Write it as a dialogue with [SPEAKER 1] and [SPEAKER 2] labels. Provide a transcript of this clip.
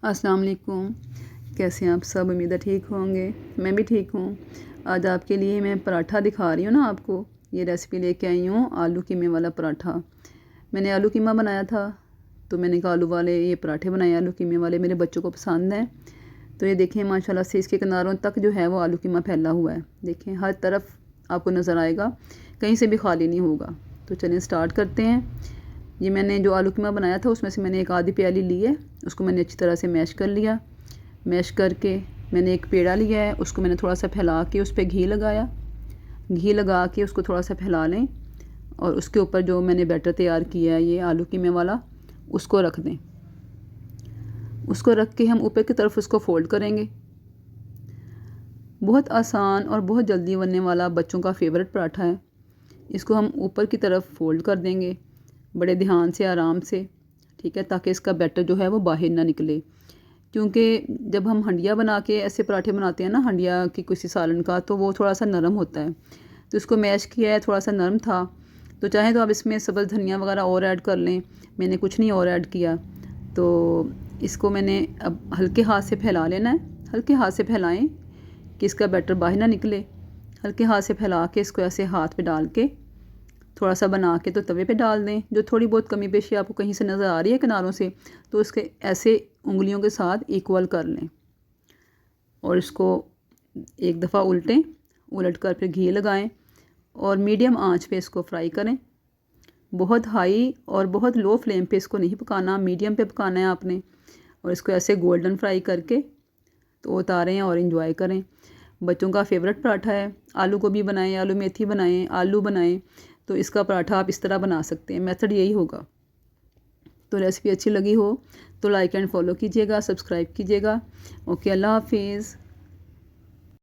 [SPEAKER 1] अस्सलाम वालेकुम। कैसे हैं आप सब? उम्मीद है ठीक होंगे। मैं भी ठीक हूँ। आज आपके लिए मैं पराठा दिखा रही हूँ ना आपको। ये रेसिपी लेके आई हूँ आलू कीमे वाला पराठा। मैंने आलू कीमा बनाया था, तो मैंने कहा आलू वाले ये पराठे बनाए आलू कीमे वाले, मेरे बच्चों को पसंद हैं। तो ये देखें माशाल्लाह से इसके किनारों तक जो है वो आलू कीमा फैला हुआ है। देखें हर तरफ आपको नज़र आएगा, कहीं से भी खाली नहीं होगा। तो चलिए स्टार्ट करते हैं। ये मैंने जो आलू कीमा बनाया था उसमें से मैंने एक आधी प्याली ली है, उसको मैंने अच्छी तरह से मैश कर लिया। मैश करके मैंने एक पेड़ा लिया है, उसको मैंने थोड़ा सा फैला के उस पर घी लगाया। घी लगा के उसको थोड़ा सा फैला लें और उसके ऊपर जो मैंने बैटर तैयार किया है ये आलू कीमे वाला, उसको रख दें। उसको रख के हम ऊपर की तरफ उसको फ़ोल्ड करेंगे। बहुत आसान और बहुत जल्दी बनने वाला बच्चों का फेवरेट पराठा है। इसको हम ऊपर की तरफ फ़ोल्ड कर देंगे बड़े ध्यान से, आराम से, ठीक है, ताकि इसका बैटर जो है वो बाहर ना निकले। क्योंकि जब हम हंडिया बना के ऐसे पराठे बनाते हैं ना, हंडिया की किसी सालन का, तो वो थोड़ा सा नरम होता है। तो इसको मैश किया है, थोड़ा सा नरम था। तो चाहें तो आप इसमें सब्ज़ धनिया वगैरह और ऐड कर लें। मैंने कुछ नहीं और ऐड किया। तो इसको मैंने अब हल्के हाथ से फैला लेना है। हल्के हाथ से फैलाएं कि इसका बैटर बाहर ना निकले। हल्के हाथ से फैला के इसको ऐसे हाथ पे डाल के थोड़ा सा बना के तो तवे पे डाल दें। जो थोड़ी बहुत कमी पेशी आपको कहीं से नज़र आ रही है किनारों से, तो उसके ऐसे उंगलियों के साथ इक्वल कर लें और इसको एक दफ़ा उल्टें। उलट कर फिर घी लगाएं और मीडियम आंच पे इसको फ्राई करें। बहुत हाई और बहुत लो फ्लेम पे इसको नहीं पकाना, मीडियम पे पकाना है आपने। और इसको ऐसे गोल्डन फ्राई करके तो उतारें और इन्जॉय करें। बच्चों का फेवरेट पराठा है। आलू गोभी बनाएं, आलू मेथी बनाएं, आलू बनाएं, तो इसका पराठा आप इस तरह बना सकते हैं। मेथड यही होगा। तो रेसिपी अच्छी लगी हो तो लाइक एंड फॉलो कीजिएगा, सब्सक्राइब कीजिएगा। ओके, अल्लाह हाफिज़।